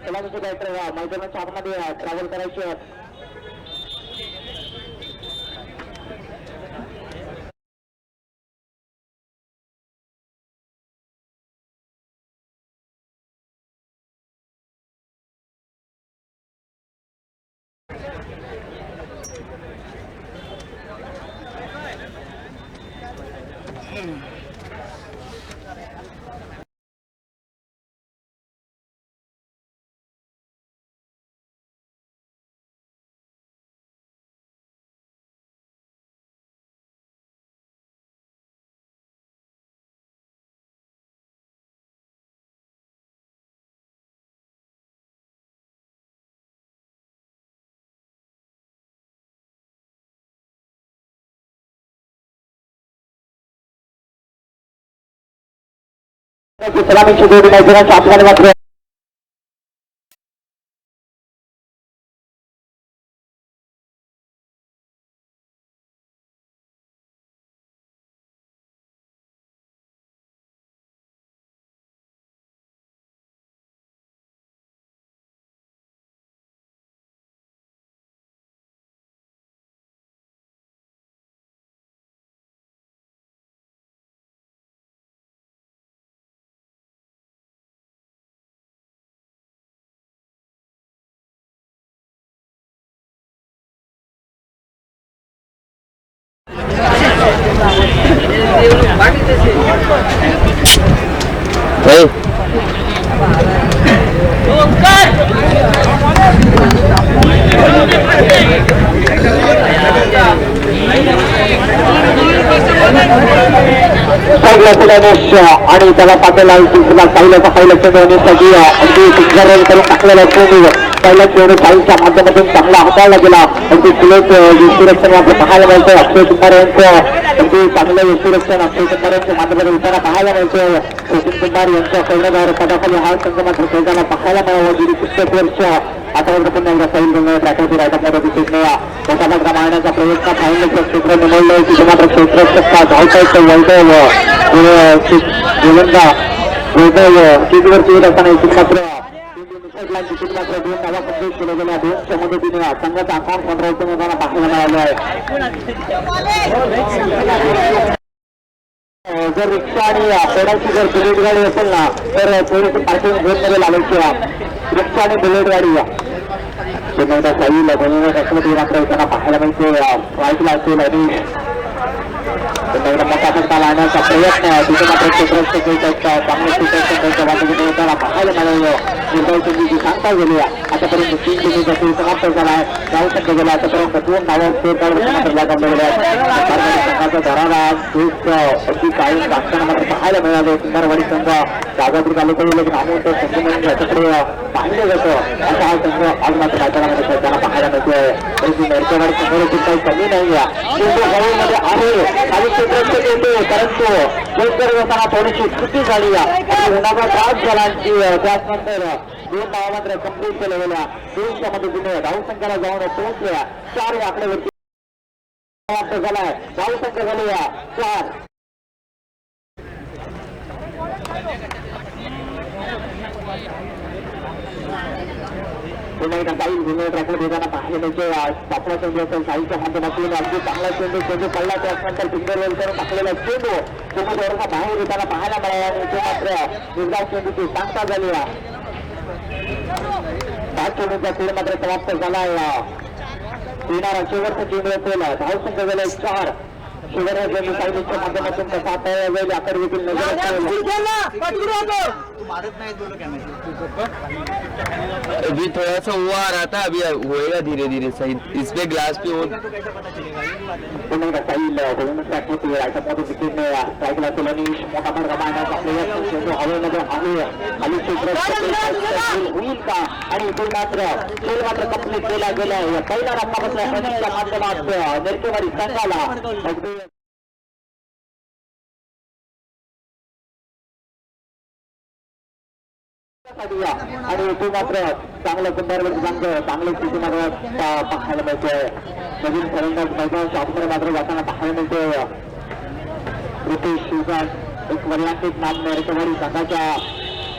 सलामीचे director मैदानाच्या आतमध्ये travel करायचे. सलामीची जोडी मैदानाच्या आतमध्ये मात्र आणि त्याला पाठवला पहिला चेंडू होण्यासाठी अगदी करून टाकलेला चेंडू पहिला चेंडू साईच्या माध्यमातून चांगला हाताळला गेला. अगदी सुरेख यष्टीरक्षण आपलं पाहायला मिळतंय. अक्षय कुमार यांचं अगदी चांगलं यष्टीरक्षण अक्षय कुमार यांच्या माध्यमातून उतारा पाहायला मिळतोय. सचिन कुमार यांच्या कर्णधार पदाखाली हा संघ मात्र खेळताना पाहायला मिळावा. गेली कित्येक वर्ष आतापर्यंत पुन्हा एकदा साईल गंगा ट्रॅकवरती राहतात दिसत नाही. मोठा भाग मारण्याचा प्रयत्न फायनलचं क्षेत्र निवडलंय तिथे मात्र क्षेत्ररक्षक धावतायचं वैभव कितीवरती येत असताना इथून मात्र दोन धावा कंप्लीट केल्या गेल्या. दोनच्या मदतीने संघाचा अकाउंट पंधराच्या मैदानात पाहायला मिळालं आहे. जर रिक्षा आणि पेडाची जर बुलेट गाडी असेल ना तर थोडीशी पार्किंग झोनमध्ये लावायची. रिक्षा आणि बुलेट गाडी साईल मात्र त्यांना पाहायला मिळते. वाईटला असेल आणि मोठा फटका लावण्याचा प्रयत्न तिथे मात्र क्षेत्ररक्षक चांगले क्षेत्ररक्षकांच्या बाजूने त्याला पाहायला मिळालं. निर्भय संधीची सांगता गेली. आतापर्यंत 3 चेंडूचा खेळ समाप्त झाला आहे. धावसंख्या गेला आतापर्यंत 2 धावा स्कोर काढून संघाचा धरारा अगदी कायम टाकताना मात्र पाहायला मिळाले. कुंभारवाडी संघ जागापूर तालुक्यातील नामवंत संघ म्हणून याच्याकडे पाहिलं जातं असा हा संघ आज मात्र मैदानामध्ये खेळताना पाहायला मिळतोय. परंतु नरकेवाडी संघाची काही कमी नाही आहे खाली क्षेत्ररक्षक येते परंतु योग्य होताना थोडीशी चुकी झाली. उन्हाचा त्रास झाला त्याचनंतर 2 धावा मात्र कंप्लीट केल्या गेल्या. 2च्या मदतीने धावसंख्येला जाऊन पोहोचल्या. 4 आकड्यावरती झालाय. धावसंख्या झाली 4. पुन्हा एकदा साईल गुन्हे ट्रॅकवर देताना पाहिलं म्हणजे पाचवा चेंडू असेल साईच्या माध्यमातून अगदी चांगला चेंडू पडला. त्यानंतर फिंगरवेल करून टाकलेला चेंडू थोडासा बाहेर येताना पाहायला मिळाला आणि तो मात्र निर्धाव चेंडूची सांगता झाली. 5 चेंडूचा खेळ मात्र समाप्त झाला. येणारा शेवटचा चेंडू असेल. धावसंख्या झाले 4. शेवटच्या साईच्या माध्यमातून कसा हाताळला जाईल याकडे देखील अभी थोड़ा सा हुआ आ रहा था, अभी होएगा धीरे धीरे सही. इस पे ग्लास पे होईल का आणि तो मात्र खेळ मात्र कंप्लीट केला गेला. पहिला रस्ता माध्यमात नरकेवाडी संघाला आणि तो मात्र चांगलं कुंभारवरती चांगलं स्थिती मात्र पाहायला मिळतोय. नवीन फलंदाज मैदानाच्या आतमध्ये मात्र जाताना पाहायला मिळतोय. रितेश शिवकांत एक वरियांकित नाम नरकेवाडी संघाच्या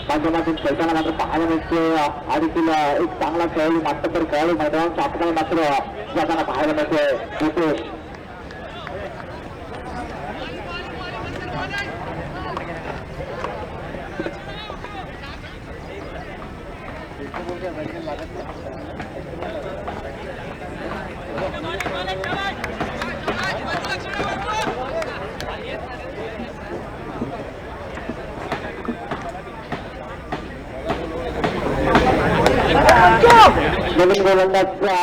माध्यमातून खेळताना मात्र पाहायला मिळते आणि तिला एक चांगला खेळाडू मात्र खेळाडू मैदानाच्या आपल्याला मात्र जाताना पाहायला मिळते रितेश. नवीन गोलंदाजचा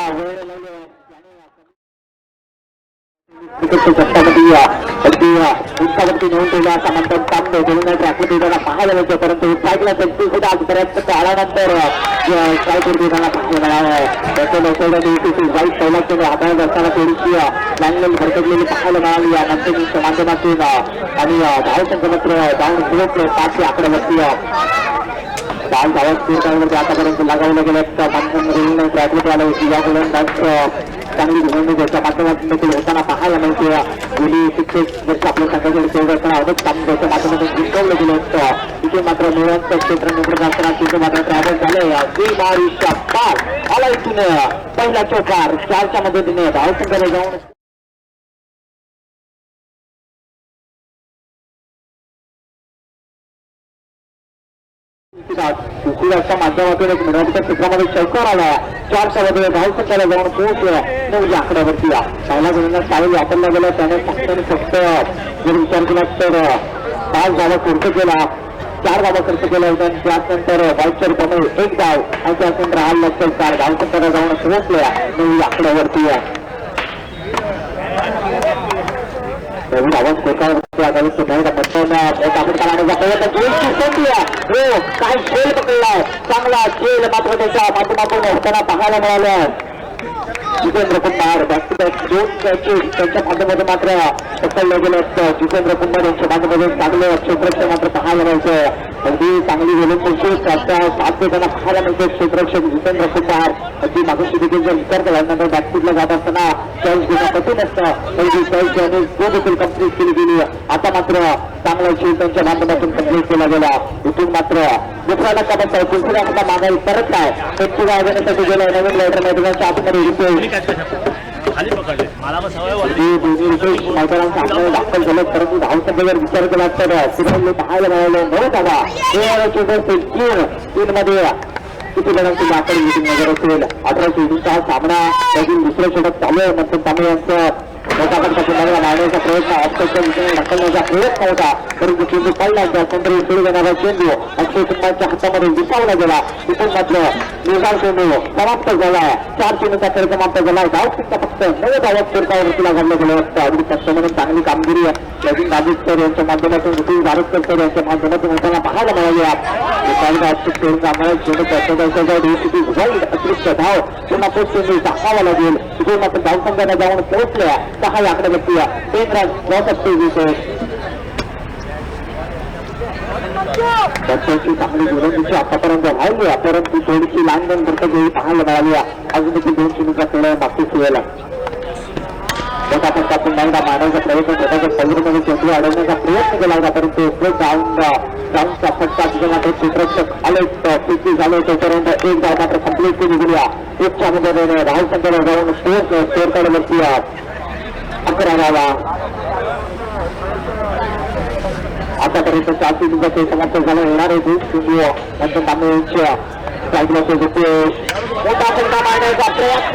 उंचावरती नेऊन ठेवला समांतर तांबे गोलंदाज आकृतीला पाहायला मिळते परंतु साईडला सेल्फी सुद्धा आजपर्यंत आल्यानंतर काय करते त्याला पाहायला मिळालं त्याच्या लवकरची वाईट पहिल्याचे हाताळत असताना थोडीशी लाईन भरकटलेली पाहायला मिळाली या नंतर माध्यमातून आणि धावसंख्या मात्र धावून 5 आकड्यावरती काल धावत स्थिरतावरती आतापर्यंत लगावलं गेलं माध्यमाला होती या गोलंदाज चांगली गोलंदाजाच्या माध्यमातून देखील होताना पाहायला मिळते गेली कित्येक वर्ष आपल्या संघाकडे खेळत असताना अनेक सामन्याच्या माध्यमातून जिंकवलं गेलं असतं तिथे मात्र निवडणचं क्षेत्र निवडत असताना तिथे मात्र ट्रॅव्हल झालंय पार आला इथून पहिला चौकार 4च्या मदतीने धावसंख्याला जाऊन उशिराच्या माध्यमातून एक मिनिटाच्या क्षेत्रामध्ये चौकार आला 4च्या मध्ये धावसंख्याला जाऊन पोहोचला 9 आकड्यावरती पहिला गोलंदाज साईल वापरला गेला त्याने फक्त जर विचार केला तर 5 धावा खर्च केला 4 धावा खर्च केला होता आणि त्यानंतर वाईटच्या रूपामध्ये 1 धाव आणि त्यानंतर हा लक्ष 4 धावसंख्याला जाऊन पोहोचल्या 9 आकड्यावरती आवाज कोकावरती आधारित काय खेळ पकडलाय चांगला खेळ मात्र त्याच्या माध्यमातून होताना पाहायला मिळालं Jitendra Kumar back to back 2 catches त्यांच्या माध्यमातून मात्र पकडलं गेलं असतं जितेंद्र कुमार यांच्या माध्यमातून चांगलं क्षेत्ररक्षण मात्र पाहायला मिळतं अगदी चांगली गोलंदाजी साथ देताना पाहायला मिळते क्षेत्ररक्षक जितेंद्र कुमार अगदी मागून देखील जर विचार केला नंतर बॅकफूटला जात असताना चॉईस घेणं कठीण असतं पहिली चॉईस आणि तो देखील कम्प्लीट केली गेली आता मात्र चांगला खेळ त्यांच्या माध्यमातून कम्प्लीट केला गेला इथून मात्र दुसरा नका बसताय दुसऱ्या नका मागाई परत काय त्यांची गायसाठी गेलाय नवीन लायटर मैदानाच्या आतमध्ये मैदानाचा आपल्याला दाखल झालं परंतु धावसंख्येवर विचार केला तर सिराजने पाहायला मिळालं 9 धावा 3 मध्ये किती जणांची दाखल मिटिंग वगैरे असेल 18 चेंडूचा सामना त्यातील दुसऱ्या षटक चालू आहे नंतर त्यामुळे यांचं मोठ्यापणाला मारण्याचा प्रयत्न ऑफसाईडच्या दिशेने ढकलण्याचा प्रयत्न होता परंतु चेंडू पडला त्यानंतर उचलू देणारा चेंडू अक्षय कुमारच्या हातामध्ये विसावला गेला तिथून मात्र निर्धार चेंडू समाप्त झालाय 4 चेंडूचा खेळ समाप्त झालाय धावसंख्या फक्त 9 धावत फिरकावरतीला घडलं गेलं असतं अगदी कष्टमध्ये चांगली कामगिरी ललित दाभोळकर यांच्या माध्यमातून ऋतू भारतकर यांच्या माध्यमातून होताना पाहायला मिळाली अतिरिक्त धाव पुन्हा पोस्ट चेंडू टाकावा लागेल तिथून मात्र धावसंख्याला जाऊन पोहोचल्या 6 आकड्यावरती चांगली गोलंदाजी आतापर्यंत राहिली परंतु थोडीशी लांबन भरती पाहायला मिळाली अजून देखील 2 चेंडूचा खेळ बाकी सुरू आपण एकदा मारण्याचा प्रयत्न स्वतःच्या संग्रहामध्ये चेंडू अडवण्याचा प्रयत्न केला होता परंतु ग्राउंडचा फटका तिथे मात्र क्षेत्ररक्षक आले स्थिती झाले तोपर्यंत 1 धाव मात्र कंप्लीट केली गेली 1च्या मध्ये धावसंख्येला जाऊन स्कोर काढवरती 11 धावा आतापर्यंत 4 चेंडूचा खेळ समाप्त झाला येणार आहे 2 चेंडू नंतर तांबेच्या साईडला मोठा फटका मारण्याचा प्रयत्न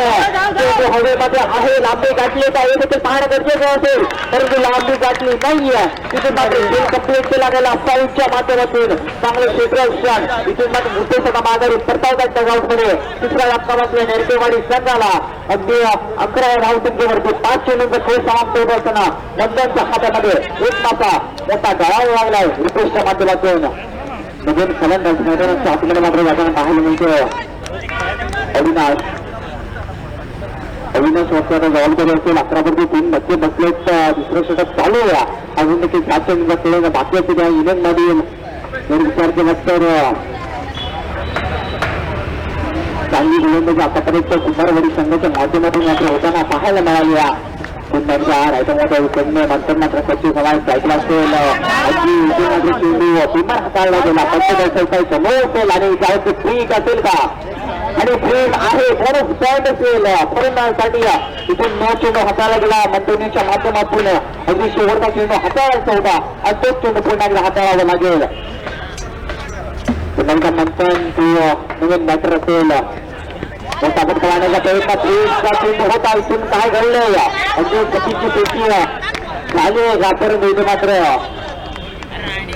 चेंडू हवेमध्ये आहे लांबी गाठली तर देखील पाहणं गरजेचं असेल परंतु लांबी गाठली नाहीये तिथून मात्र खेळ कंप्लीट केला गेला साईडच्या माध्यमातून चांगलं क्षेत्ररक्षण इथून मात्र मोठे सगळा माघारी परतावतात डगआउटमध्ये तिसऱ्या धक्कावातल्या नेरकेवाडी संघाला अगदी 11 धावसंख्येवरती 5 चेंडूंचा खेळ समाप्त होत असताना नंदनच्या हातामध्ये एक माता मोठा गळावा लागलाय रितेशच्या माध्यमातून नवीन फलंदाज मैदानाच्या आपल्याला मात्र जाताना पाहायला मिळतो अविनाश वस्त्याला जबाबदारी असेल 11 मध्ये बसलेत दुसरं षटक चालू आहे अजून देखील 7 चेंडूचा खेळ बाकी असते त्या इनिंग मध्ये जर विचार केला तर चांगली गोलंदाजी आतापर्यंत कुमारवाडी संघाच्या माध्यमातून मात्र होताना पाहायला मिळाली पुन्हा रायचा मोठा उचलणे नंतर मात्र कच्ची सवाल सायकल असेल अगदी मात्र चेंडू पुन्हा हाताळला गेला समोर आणि जायचं फ्रीक असेल का आणि फ्रीक आहे बरंच पॉईंट असेल फलंदाजांसाठी इथून न चेंडू हाताळला गेला मंतवणीच्या माध्यमातून अगदी शेवटचा चेंडू हाताळायचा होता आणि तोच चेंडू पुन्हा एकदा हाताळावा लागेल पुन्हा एकदा मंथन नवीन बॅटर असेल मोठा फटका मारण्याचा प्रयत्न फ्रीजचा चेंडू होता इथून काय घडलंय अगदी चकीची पेशी झाली रात्र इथे मात्र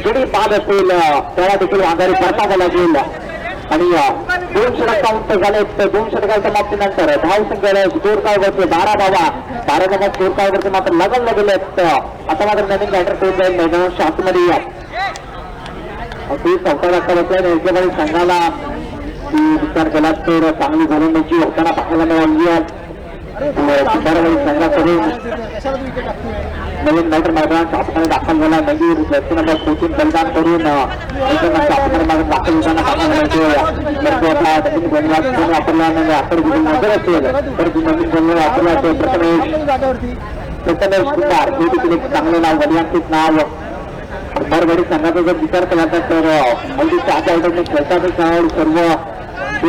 जरी बाद असेल त्याला देखील आधारी परतावा लागेल आणि 2 षटक काउंट झाले 2 षटकाच्या समाप्तीनंतर धावसंख्या स्कोर काय वरती 12 धावा स्कोर काय वरती मात्र लगनला गेलेत आता मात्र नवीन बॅटर करून जाईल मैदानाच्या आतमध्ये अगदी 14 बसल्या एकेबारी संघाला विचार केला तर चांगली गोलंदाजी होताना पाहायला मिळाली आहे संघाकडून नवीन बॅटर मैदानाच्या आतमध्ये दाखल झाला नवीन जर्सी नंबर 14 परिधान करून दाखल होताना पाहायला मिळते नवीन गोलंदाज वापरल्यानंतर आकडे नजर असेल तर नवीन गोलंदाज वापरला असेल प्रथमेश कुमार हे देखील एक चांगलं नाव वडिलांचेच नाव बरगडी संघाचा जर विचार केला तर अगदी खेळताना खेळाडू सर्व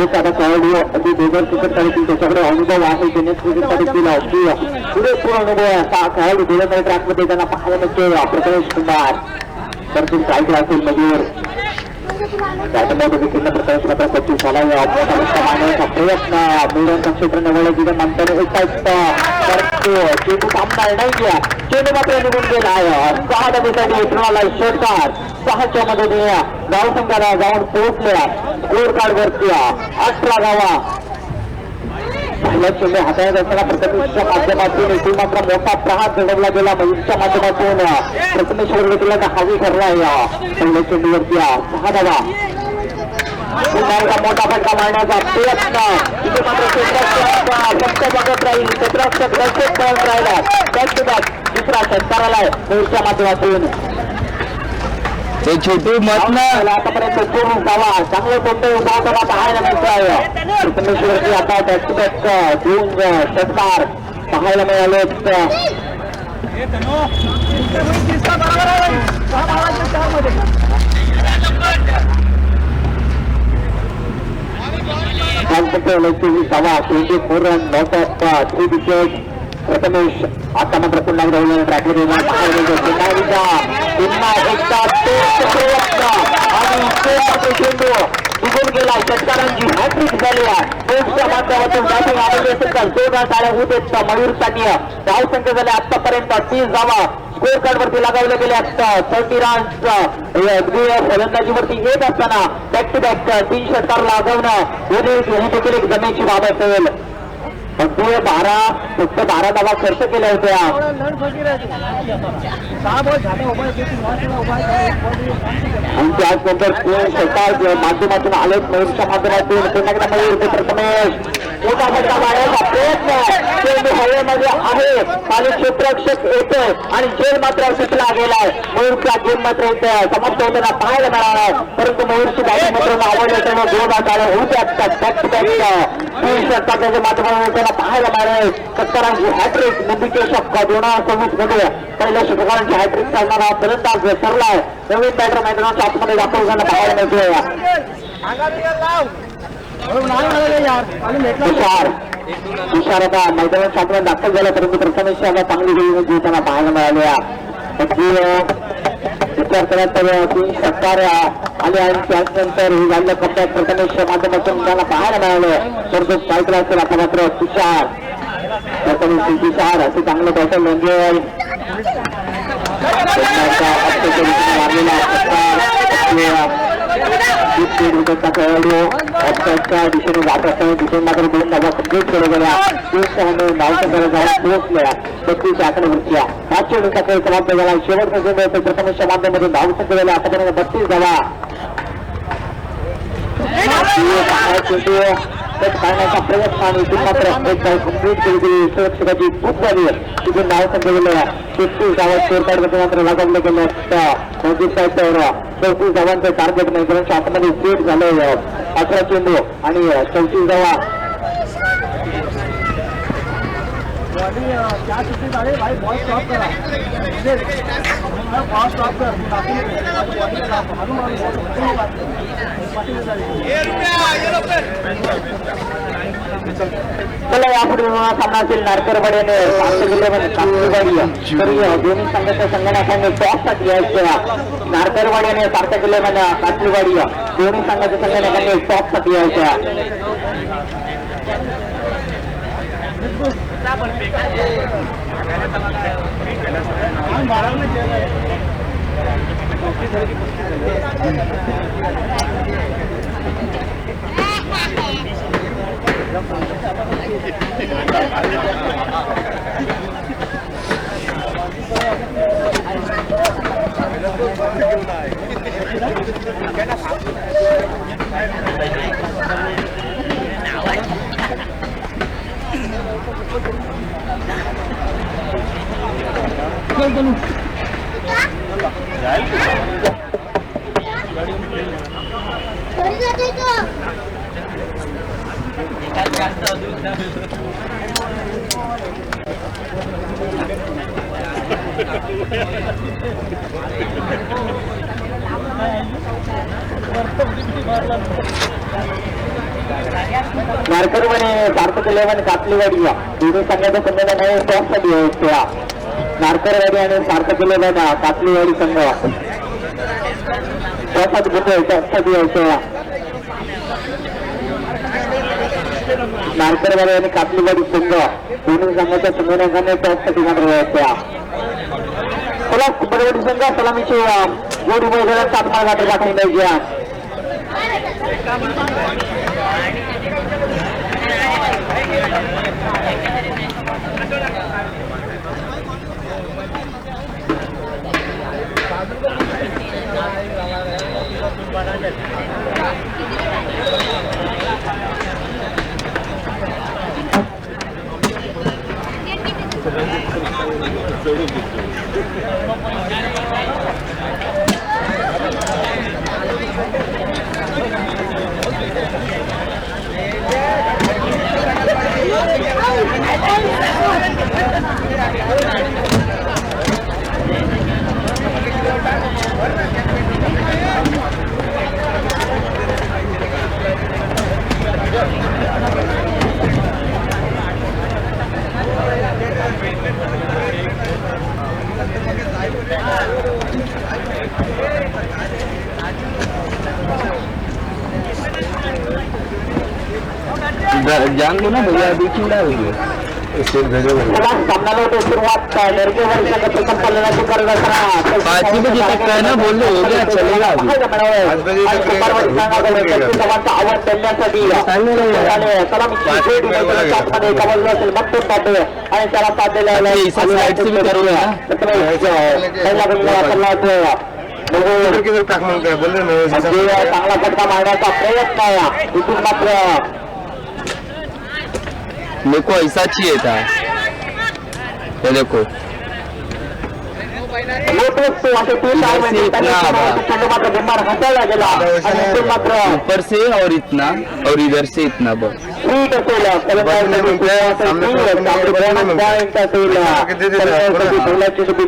एक आता खेळाडू अगदी दोघं क्रिकेटसाठी त्याच्याकडे अनुभव आहे त्याने क्रिकेटसाठी दिला अगदी पुरेपूर अनुभव असा खेळाडू दोघं ट्रॅकमध्ये त्यांना पाहायला मिळते प्रथमेश कुमार तर तुम्ही काय केला असेल मजूर त्याच्यामध्ये देखील प्रथमेश मात्र 25 मारण्याचा प्रयत्न मिळवण्याचं क्षेत्र निवडलं तिथे नंतर चेंडू थांबणार नाही चेंडू मात्र निघून गेला आहे 6 धावेसाठी विठ्ठलाला षटकार 6च्या मध्ये गाव संघाला जाऊन पोहोचल्या स्कोर कार्ड वरती 18 धावा पहिला चेंडू हाताळत असताना प्रथमेशच्या माध्यमातून इथून मात्र मोठा प्रहार घडवला गेला मयूरच्या माध्यमातून प्रथमेश वर्गीला हावी ठरला आहे पहिल्या चेंडूवरती 6 धावा मोठा फटका मारण्याचा प्रयत्न इथे मात्र फक्त बघत राहील क्षेत्ररक्षक रक्षक पळत राहिला त्याच दुसरा षटकार आलाय मयूरच्या माध्यमातून छोटू मत ना आतापर्यंत 2 धावा चांगलं कोणतं उभारताना पाहायला मिळतं आहे प्रथमेश्वरची आता बॅक टू बॅक 2 षटकार पाहायला मिळाले प्रथमेश आता मात्र पुन्हा ट्रॅकवर चेंडू निघून गेला षटकारांची हॅट्रिक झाली आहे माध्यमातून बॅटिंग आवडली असेल तर जोरदार टाळ्या होत आहेत मयूरसाठी धावसंख्या झाल्या आतापर्यंत 30 धावा स्कोर कार्ड वरती लगावले गेले 30 रन्स फलंदाजीवरती येत असताना बॅक टू बॅक 3 षटकार लागवणं हे देखील एक जमेची बाब असेल फक्त 12 धावा खर्च केल्या होत्या आणि त्याचनंतर 3 षटकार माध्यमातून आलेत मयूरच्या माध्यमातून पुन्हा एकदा मयूर प्रथमेश मोठा फटका मारण्याचा प्रयत्न चेंडू हवेमध्ये आहे आणि क्षेत्ररक्षक येतोय आणि झेल मात्र सुटला गेलाय मयूरचा गेम मात्र इथे समाप्त होताना पाहायला मिळाला परंतु मयूरची बॅटिंग मात्र आवडले तेव्हा जोरदार टाळ्या होते असतात बॅक टू बॅक 3 षटकाराच्या माध्यमातून पाहायला मिळाले सत्तरांची हॅट्रिक नंदिकेशक 2026 मध्ये पहिल्या षटकारांची हॅट्रिक करणारा फलंदाज ठरलाय नवीन बॅटर मैदानाच्या आतमध्ये दाखल झाला पाहायला मिळतोय तुषार आता मैदानाच्या आतमध्ये दाखल झाला परंतु प्रथमेश चांगली गोळी घेताना पाहायला मिळाल्या विचार केला तर 3 षटकार आले आणि त्यानंतर हे झालेलं कप्प्यात प्रथमेशच्या माध्यमातून त्यांना पाहायला मिळालं परंतु सायकल असेल आता मात्र तुषार असे चांगलं बॅटर म्हणजे खेळाडू दिशेने जात असताना दिशेने मात्र 2 धावा कंप्लीट केल्या गेल्या 3 पोहोचल्या 36 आकडेवरती 5 चेंडूचा खेळ समाप्त झाला शेवटचा चेंडू प्रथमेशच्या माध्यमातून धावसंख्या झाल्या आतापर्यंत 32 धावा चेंडू काढण्याचा प्रयत्न आणि इथून मात्र कंप्लीट केली गेली सुरक्षकाची खूप झाली तिथून धावसंख्या गेल्या 33 धावा स्कोर कार्डमध्ये मात्र लगावले गेले 34 धावांचं टार्गेट मैदानाच्या आतमध्ये सेट झालंय 18 चेंडू आणि 34 धावा क्या छुट्टी डाले भाई बहुत स्टॉप करा बहुत स्टॉप कर चला यापुढे सामना असेल नारकरवाडी आणि सातगिल्ल्यामध्ये कापलीवाडी तर दोन्ही संघाच्या संघटनांनी टॉपसाठी यायचं नारकरवाडी आणि सातगिल्ल्यामध्ये कापलीवाडी दोन्ही संघाच्या संघटनांनी टॉपसाठी यायचं नारकरवाडी सार्थक11 कापलीवाडी दोन्ही संघाच्या संघटनाने टॉपसाठी यायचं नारकरवाडी आणि सार्थक11 कापलीवाडी संघ टॉपसाठी यायचं नारकरवाडी आणि कापलीवाडी संघ दोन्ही संघाच्या संघटनाने टॉपसाठी यायच्या चला बरोबर संघ सलामीची जोडी मैदानात सातमा गाठी गाठी द्यायची जान लो ना भैया अभी क्यों डाल दिए सामना तो शुरुआत लड़के वर्ग का प्रथम फलंदाजी करत असताना 5 बजे तक काय ना बोललो हो गया चलेगा अभी आवाज देण्यासाठी आणि त्याला चांगला फटका मारण्याचा प्रयत्न इथून मात्र देखो ऐसा चाहिए था ये देखो ऊपर से और इतना और इधर से इतना बस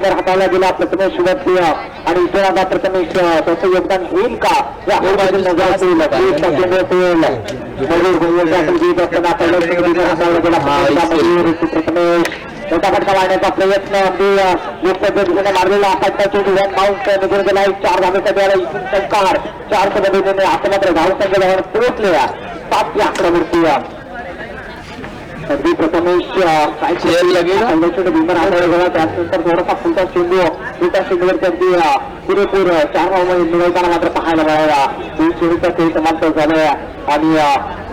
हाताला गेला प्रथमेश सुगतसिंह आणि इतरांना प्रथमेश त्याचं योगदान होईल का या प्रथमेश मोठा फटका मारण्याचा प्रयत्न पद्धतीने मारलेला फटका माउंट निघून गेला 4 धावेसाठी आला इथून संकार 4 पद्धतीने आता मात्र धावसंख्या पोहोचलेल्या 7 आकड्यावरती प्रथमेश काय भीमर आढळला गेला त्यानंतर थोडासा फुलटा चेंडूवरती अगदी पुरेपूर 4 धावांमध्ये मिळवताना मात्र पाहायला मिळाला 3 चेंडूचा खेळ समाप्त झालाय आणि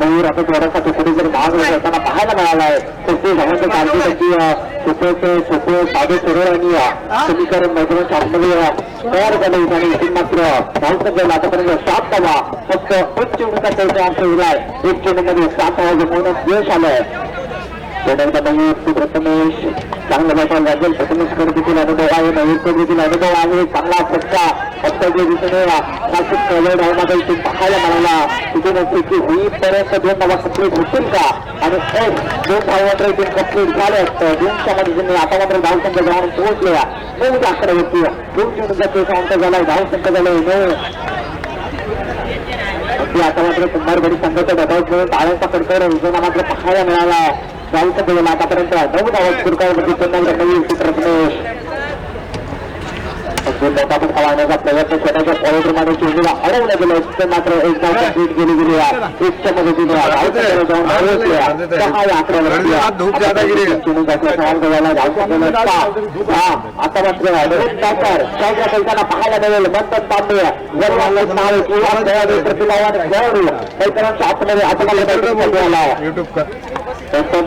मयूर आता थोडासा पुढे जर भाग करताना पाहायला मिळाला आहे सोपे धावांचं काळजी त्याची सोपे साधे सरळ आणि समीकरण मैदानाच्या आतमध्ये तयार झाले आणि इथून मात्र धावसंख्येला आतापर्यंत 7 धावा फक्त 1 चेंडूचा खेळ समाप्त झालाय 1 चेंडूमध्ये 7 धावा जमवण्यात यश आलंय प्रथमेश चांगलं बसायला लागेल. प्रथमेश देखील अनुभव आहे, नवीन देखील अनुभव आहे. चांगला फटका फटकाच्या दिशेने नाशिक कलर धावमध्ये इथून पाहायला मिळाला. तिथून होईपर्यंत 2 धावा कंप्लीट होतील का आणि 2 धावा मात्र इथून कंप्लीट झाले असतं. 2च्या मध्ये आता मात्र धावसंख्या जाऊन पोहोचल्या 9 आकड्यावरती. 2 चेंडूचा अंक झालाय, धावसंख्या झालाय 9. आता मात्र कुंभारगडी संघाचा दबाव घेऊन टाळ्यांचा कडकड विजयना मात्र पाहायला मिळाला. धावसंख्या गेला आतापर्यंत 9 धावा स्कोरमध्ये पुन्हा नवीन प्रथमेश मोठा फटका मारण्याचा प्रयत्न छोट्याशा पॉइंटमध्ये चेंडूला अडवलं गेलं. मात्र एक धाव कंप्लीट गेली गेली. 1च्या मदतीने धावसंख्येला जाऊन पोहोचल्या 6 आकड्यावरती. आता मात्र शाहीच्या पैशाला पाहायला मिळेल. म्हणतात तांबे जर नाव किंवा प्रतिभावान खेळाडू मैदानाच्या आतमध्ये आतमध्ये त्यातून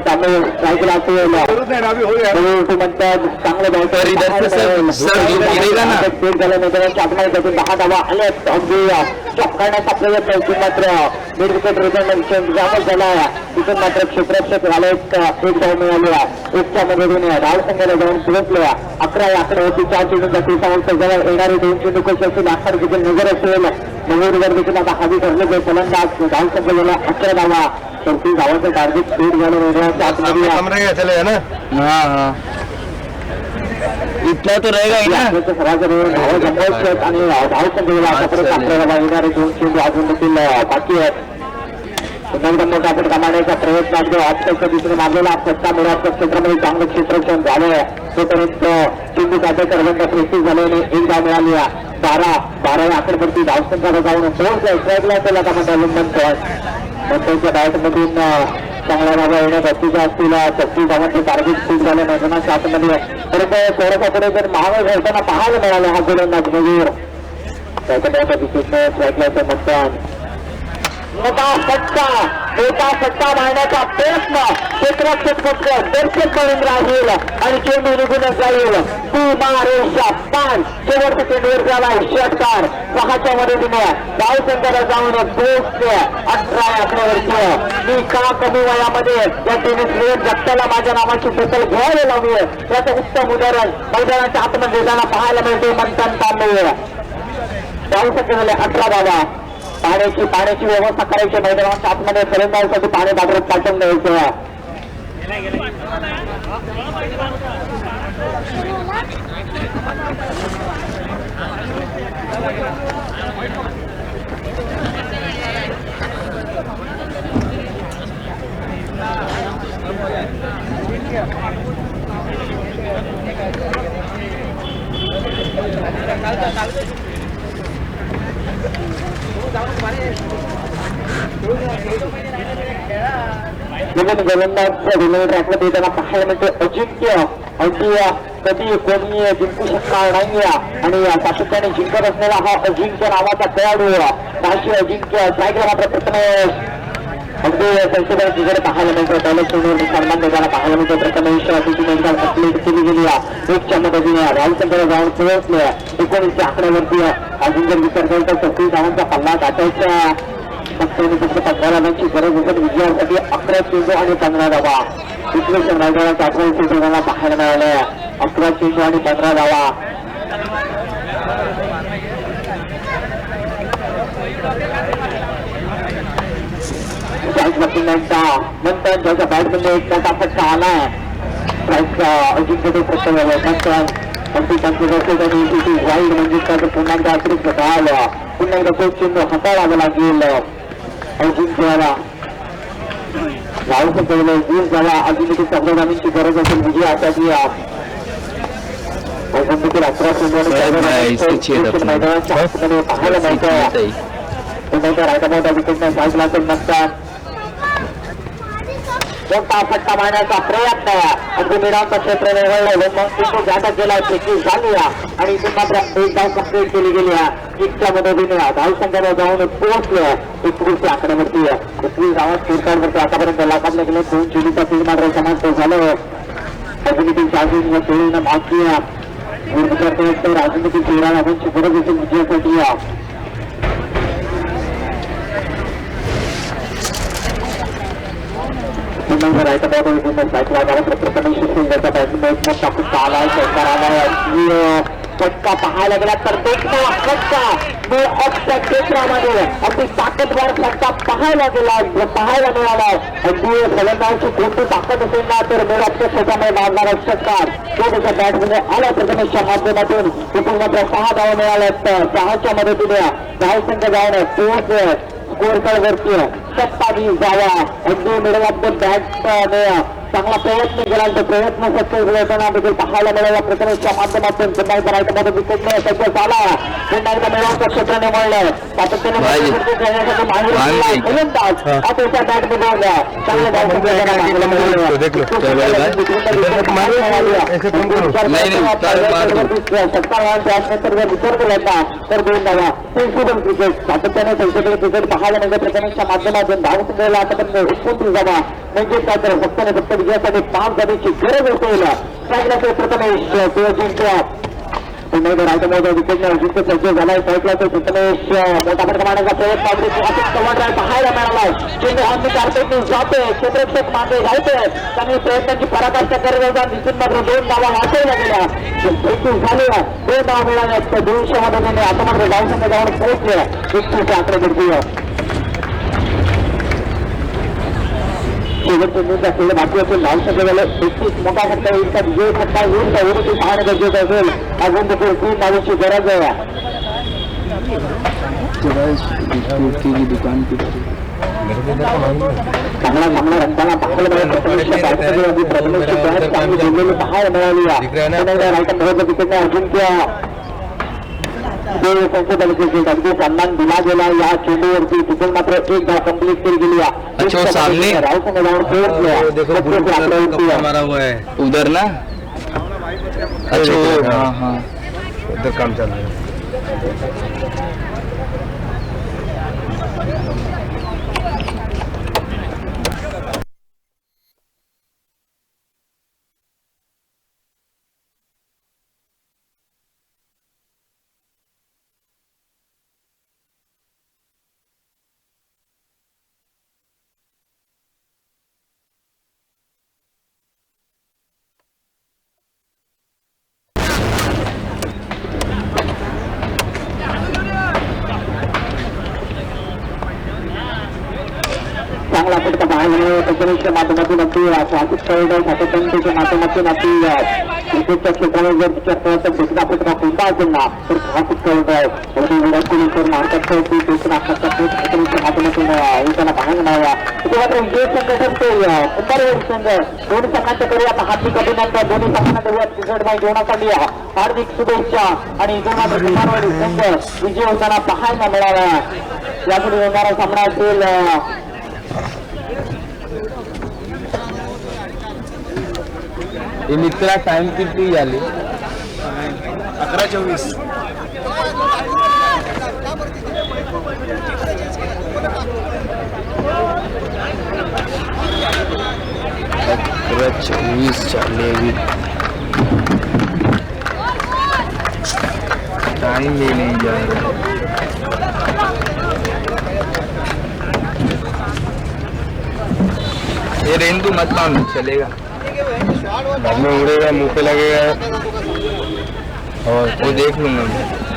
10 धावा आल्या करण्याचा प्रयत्न मात्र मिड विकेट रिझल्ट झाला. तिथून मात्र क्षेत्ररक्षक झाले. 1 धाव मिळाल्या. 1च्या मदतीने धावसंख्येला जाऊन पोहोचल्या 11 आकड्यावरती. 4 चेंडूचा तिरसा जवळ येणारे 2 चेंडू कसे असेल आखाड देखील नजर असेल. नगरवर देखील आता हवी ठरले फलंदाज. धावसंख्या गेल्या 11 धावा. तर ती धावाचं टार्गेट स्पीड झालं इतना तो रहेगा ही ना. आणि धावसंख्येला आतापर्यंत आपल्याला येणारे 2 चेंडू अजून देखील बाकी आहेत. मोठा फटका मारण्याचा प्रयत्न ऑप्शनच्या दिशेने मारलेला फटका मिळाच्या क्षेत्रामध्ये चांगलं क्षेत्ररक्षण झालं. तोपर्यंत चेंडू काटे करवंत प्रेस्टिज झाल्याने 1 धाव मिळाली. 12 आकड्यावरती धावसंख्या जाऊन पोहोचलाय. स्ट्राईकला असेल आता त्यांच्या बॅटमधून चांगल्या धावा येण्यात गतीच्या असतील. 36 धावांचे टार्गेट स्पीड झाले मैदानाच्या आतमध्ये. परंतु थोड्यासा जर महाग घडताना पाहायला मिळाले हा गोलंदाज मजूर त्याच्या दिशेने स्ट्राईकला मतदान. मोठा फटका मारण्याचा प्रयत्न क्षेत्ररक्षक दर्शक करून राहील आणि चेंडू निघून जाईल. शेवटच्या चेंडूवर झाला षटकार. 6च्या मदतीने धावसंख्येला जाऊन पोहोचले 18 आकड्यावरची. मी का कमी वयामध्ये या टेनिस प्लेयर जगताला माझ्या नावाची दखल घ्यायला लावली याचं उत्तम उदाहरण मैदानाच्या आतमध्ये जाताना पाहायला मिळते. म्हणतात तांबे धावसंख्या झाले 18 धावा. पाण्याची व्यवस्था करायची. मैदानाच्या आतमध्ये फलंदाजासाठी पाणी बाजारात पाठवून द्यायचं. ट्रॅकमध्ये येताना पाहायला मिळते अजिंक्य कधी कोणी जिंकू शकणार नाही. आणि सातत्याने जिंकत असलेला हा अजिंक्य नावाचा खेळाडू काशी अजिंक्य सायकल मात्र प्रथमेश अगदी संशोधनाकडे पाहायला मिळतो. पहिल्या चेंडूवर सन्मान देताना पाहायला मिळतो. प्रथमेश कंप्लीट केली गेली. 1च्या मदतीने धावसंख्येला जाऊन पोहोचले 19 आकड्यावरती. अजिंक्य विचार करतो 36 धावांचा पल्ला गाठायचा. फक्त 15 रनांची गरज असेल विजयासाठी. 11 चेंडू आणि 15 धावा. विश्लेषण मैदानाच्या 18 चेंडूला पाहायला मिळाले. 11 चेंडू आणि 15 धावा. नंतर ज्याच्या बॅटमध्ये एक मोठा फटका आलाय. अजिंक्य वाईट म्हणजे त्याचं पुन्हा एकदा अतिरिक्त धाव. पुन्हा एकदा तो चेंडू हाताळावा लागेल अजिंक्यला. धावसंख्येला 20 झाला. अजून 14 धावांची गरज असेल विजयासाठी. देखील 11 चेंडू मैदानाच्या आतमध्ये पाहायला मिळतं. रायटाबाद विकेटने साजला तर नंतर मोठा फटका मारण्याचा प्रयत्न अगदी मिडांचं क्षेत्र निवडलं. जादा गेला फेकी झाली आणि इथून मात्र 1 धाव कंप्लीट केली गेली. 1च्या मदतीने धावसंख्येला जाऊन पोहोचले 21 आकड्यावरती. 21 धावा स्कोरकार्डवरती आतापर्यंत लाखातले गेले. 2 चेंडूचा तीन मात्र समाप्त झालं. राजनीतिक शासन खेळीनं बाकी राजनीतिक 13 धावांची गरज असेल विजयासाठी. पुन्हा राईट बॉल साईडला जाऊन प्रथमेश शिंदेचा बॅट्समॅन मोठा फटका आलाय शंकर आलाय फटका पाहायला गेला तर देखणा फटका ऑफच्या क्षेत्रामध्ये अगदी ताकदवार फटका पाहायला मिळाला. अगदी फलंदाजाची कोणती ताकद असेल ना तर मेराच्या क्षेत्रामध्ये मारणारा षटकार तो त्याच्या बॅटमध्ये आला. प्रथमेशच्या माध्यमातून तिथून मात्र 6 धावा मिळाल्या. 6च्या मदतीने धावसंख्या जाऊन पोहोच स्कोर वरती 27 धावा. अगदी मिडल ऑफ द बॅट चांगला प्रयत्न केला तर प्रयत्न सक्सेस होताना देखील पाहायला मिळाला. प्रथमेशच्या माध्यमातून पुन्हा एकदा राईटमध्ये विकेट सक्सेस आला. पुन्हा एकदा मेळावच्या क्षेत्राने वळलं सातत्याने फलंदाज त्याच्या बॅटमध्ये विचार केला तर 2 धावा. सेन्सिबल क्रिकेट सातत्याने सेन्सिबल क्रिकेट पाहायला मिळते. प्रथमेशच्या माध्यमातून धावसंख्येला आतापर्यंत 29 धावा म्हणजे काय तर फक्त फक्त विजयासाठी 5 धावेची गरज असेल. साईडला तो प्रथमेश जिंकला. पुन्हा एकदा राईट मोठा विकेट जिंकत सक्सेस झालाय. साईडला तो प्रथमेश मोठा प्रमाणाचा प्रयत्न पाहायला मिळालाय. चेंडू हॉर्नची कार्पेटने जाते. क्षेत्ररक्षक मागे घालते. चांगली प्रयत्नांची पराकाष्ठा करत होता. दिसून मात्र 2 धावा वाचवल्या गेल्या. झाल्या 2 धावा मिळाल्या. 200 मदतीने आता मात्र धावसंख्या जाऊन पोहोचले 31 आकडेवरती. शेवटचे मुद्दा खेळ बाकी असेल. धावसंख्या झालं 31. मोठा फटका येईल का विजय फटका येईल का एवढं ते पाहणं गरजेचं असेल. अजून देखील 3 धावेची गरज आहे. चांगला रंगाला पाहायला मिळाली. राईट विकेटने अजिंक्य अगदी सन्मान दिला गेला. या चेंडूवरती तिथून मात्र 1 धाव कंप्लीट केली गेली. उधर ना अच्छा हाँ हाँ उधर काम चल रहा है. चांगला फटका पाहायला प्रथमेशच्या माध्यमातून अगदी स्वातिक सातत्याच्या माध्यमातून अगदी क्रिकेटच्या क्षेत्रामध्ये जर विचार केला तर दुसरा फटका कोणता असेल ना तर स्वातिक विराट कोहली सर मार्गाच्या प्रथमेशच्या माध्यमातून त्यांना पाहायला मिळाला. तिथे मात्र विजय संघ ठरतो कुंभारवाडी संघ. दोन्ही संघांच्या करूयात हार्दिक अभिनंदन. दोन्ही संघांना करूयात क्रिकेटबाई जेवणासाठी हार्दिक शुभेच्छा. आणि इथून मात्र कुंभारवाडी संघ विजय होताना पाहायला मिळाला. यापुढे होणारा सामना असेल मित्रा टाइम किती झाली 11:24. चालेल टाइम भी नहीं जा रहा. ये रेंदू मत मानो चलेगा. बाद में उड़ेगा मुंह पे लगेगा और वो देख लूंगा मैं.